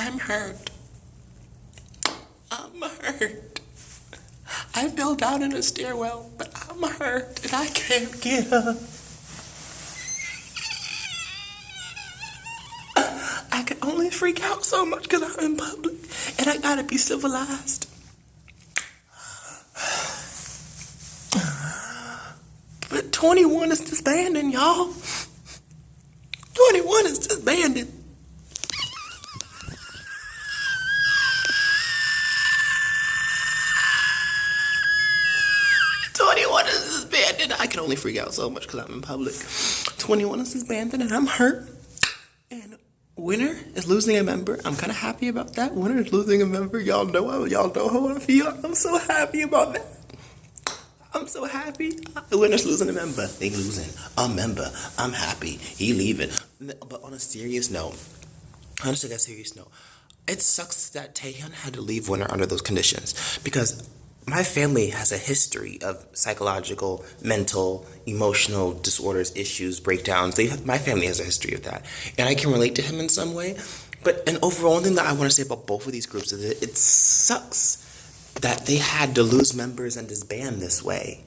I'm hurt. I'm hurt. I fell down in a stairwell, but I'm hurt and I can't get up. I can only freak out so much because I'm in public and I gotta be civilized. But 2NE1 is disbanding, y'all. 2NE1 is disbanding. I can only freak out so much because I'm in public. 2NE1 is disbanded and I'm hurt. And Winner is losing a member. I'm kind of happy about that. Winner is losing a member. Y'all know how I feel. I'm so happy about that. I'm so happy. Winner's losing a member. They losing a member. I'm happy. He leaving. But on a serious note, honestly, it sucks that Taehyun had to leave Winner under those conditions because my family has a history of psychological, mental, emotional disorders, issues, breakdowns. My family has a history of that. And I can relate to him in some way. But an overall thing that I want to say about both of these groups is that it sucks that they had to lose members and disband this way.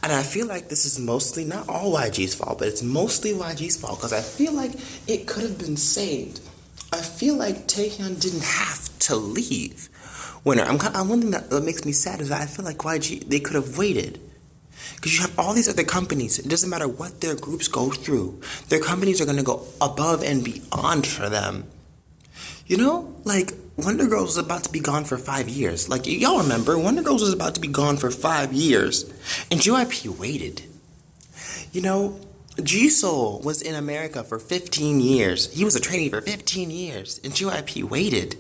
And I feel like this is mostly, not all YG's fault, but it's mostly YG's fault because I feel like it could have been saved. I feel like Taehyun didn't have to leave Winner. One thing that makes me sad is that I feel like YG, they could have waited. Because you have all these other companies. It doesn't matter what their groups go through. Their companies are going to go above and beyond for them. You know, like Wonder Girls was about to be gone for 5 years. Like, y'all remember, Wonder Girls was about to be gone for 5 years. And JYP waited. You know, Jisoo was in America for 15 years. He was a trainee for 15 years. And JYP waited.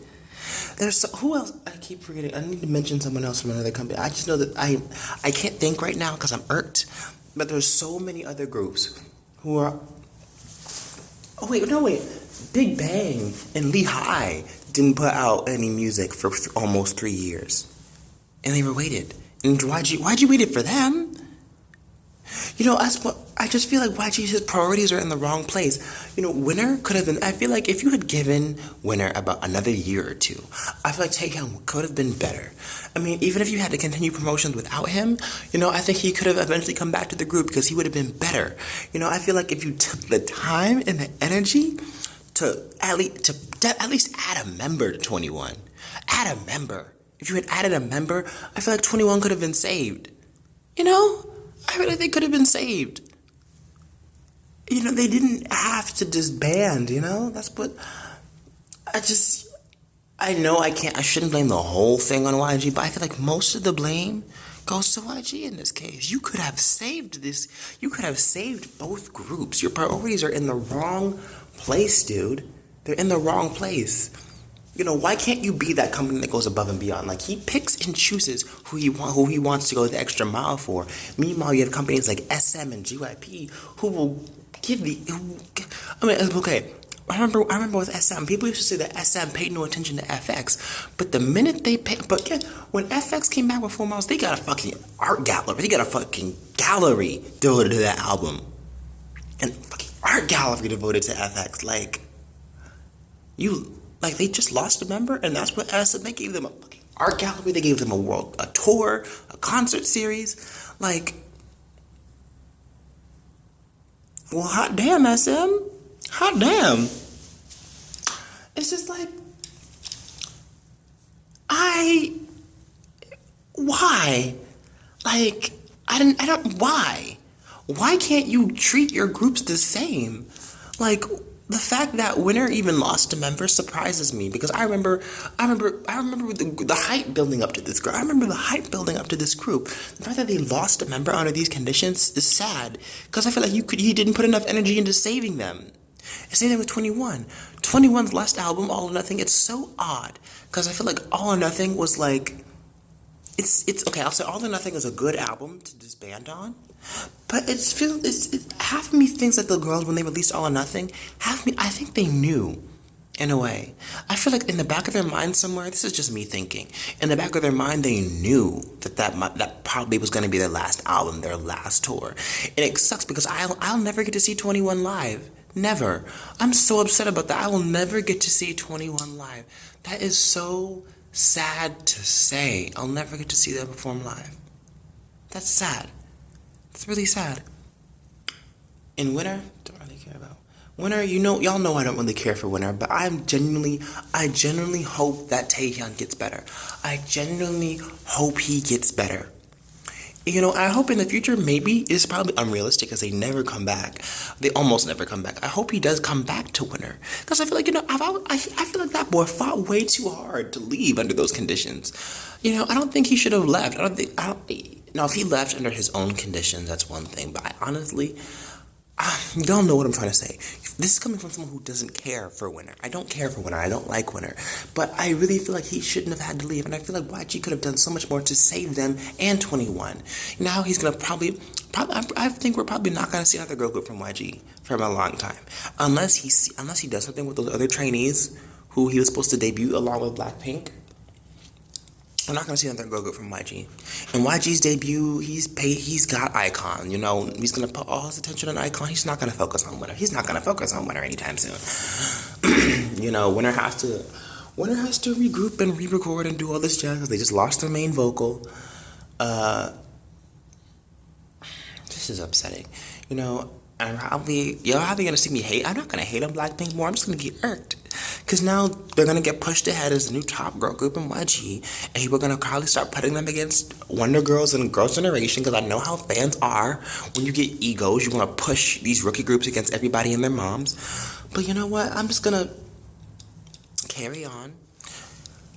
Who else? I keep forgetting. I need to mention someone else from another company. I just know that I can't think right now because I'm irked. But there's so many other groups who are... Oh, wait. Big Bang and Lee High didn't put out any music for almost 3 years. And they were waited. And YG waited for them? You know, I just feel like YG's priorities are in the wrong place. You know, Winner could have been... I feel like if you had given Winner about another year or two, I feel like Taehyun could have been better. I mean, even if you had to continue promotions without him, you know, I think he could have eventually come back to the group because he would have been better. You know, I feel like if you took the time and the energy to at least add a member to 2NE1. Add a member. If you had added a member, I feel like 2NE1 could have been saved. You know? I feel like they could have been saved. You know, they didn't have to disband, you know? That's what... I know I shouldn't blame the whole thing on YG, but I feel like most of the blame goes to YG in this case. You could have saved this. You could have saved both groups. Your priorities are in the wrong place, dude. They're in the wrong place. You know, why can't you be that company that goes above and beyond? Like, he picks and chooses who he wants to go the extra mile for. Meanwhile, you have companies like SM and JYP who will give okay. I remember with SM, people used to say that SM paid no attention to FX. But the minute when FX came back with 4 Miles, they got a fucking art gallery. They got a fucking gallery devoted to that album. And fucking art gallery devoted to FX. They just lost a member, and that's what SM, they gave them a fucking art gallery, they gave them a tour, a concert series. Well, hot damn, SM. Hot damn. It's just like, why? Why? Why can't you treat your groups the same? The fact that Winner even lost a member surprises me because I remember the hype building up to this group. I remember the hype building up to this group. The fact that they lost a member under these conditions is sad because I feel like he didn't put enough energy into saving them. Same thing with 2NE1. 2NE1's last album, All or Nothing, it's so odd because I feel like All or Nothing was it's okay. I'll say All or Nothing is a good album to disband on. But half of me thinks that the girls, when they released All or Nothing, I think they knew, in a way. I feel like in the back of their mind somewhere, this is just me thinking, in the back of their mind, they knew that probably was going to be their last album, their last tour. And it sucks because I'll never get to see 2NE1 live. Never. I'm so upset about that. I will never get to see 2NE1 live. That is so sad to say. I'll never get to see them perform live. That's sad. It's really sad. In Winter, don't really care about. Winter, y'all know I don't really care for Winter, but I genuinely hope that Taehyun gets better. I genuinely hope he gets better. I hope in the future, maybe it's probably unrealistic because they never come back. They almost never come back. I hope he does come back to Winter. Because I feel like, I feel like that boy fought way too hard to leave under those conditions. I don't think he should have left. Now, if he left under his own conditions, that's one thing. But I honestly, y'all know what I'm trying to say. This is coming from someone who doesn't care for Winter. I don't care for Winter. I don't like Winter. But I really feel like he shouldn't have had to leave. And I feel like YG could have done so much more to save them and 2NE1. Now he's going to probably, I think we're probably not going to see another girl group from YG for a long time. Unless he does something with those other trainees who he was supposed to debut along with Blackpink. I'm not going to see another girl group from YG. In YG's debut, he's got Icon, He's going to put all his attention on Icon. He's not going to focus on Winter. He's not going to focus on Winter anytime soon. Winter has to regroup and re-record and do all this jazz because they just lost their main vocal. This is upsetting. Y'all probably going to see me hate. I'm not going to hate on Blackpink more. I'm just going to get irked. Because now they're going to get pushed ahead as the new top girl group in YG. And people are going to probably start putting them against Wonder Girls and Girls' Generation. Because I know how fans are. When you get egos, you want to push these rookie groups against everybody and their moms. But you know what? I'm just going to carry on.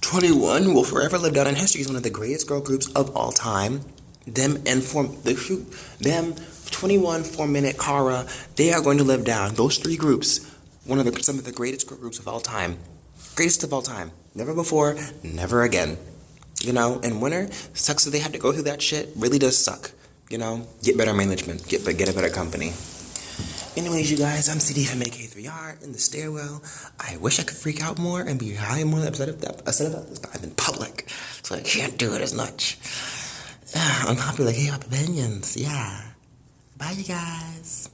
2NE1 will forever live down in history as one of the greatest girl groups of all time. Them 2NE1, 4 Minute, Kara, they are going to live down. Those three groups. Some of the greatest girl groups of all time. Greatest of all time. Never before, never again. And Winter, sucks that they had to go through that shit. Really does suck. Get better management. Get a better company. Anyways, you guys, I'm CD from AK3R in the stairwell. I wish I could freak out more and be high more upset about this, but I'm in public, so I can't do it as much. Unpopular Kpop opinions, yeah. Bye, you guys.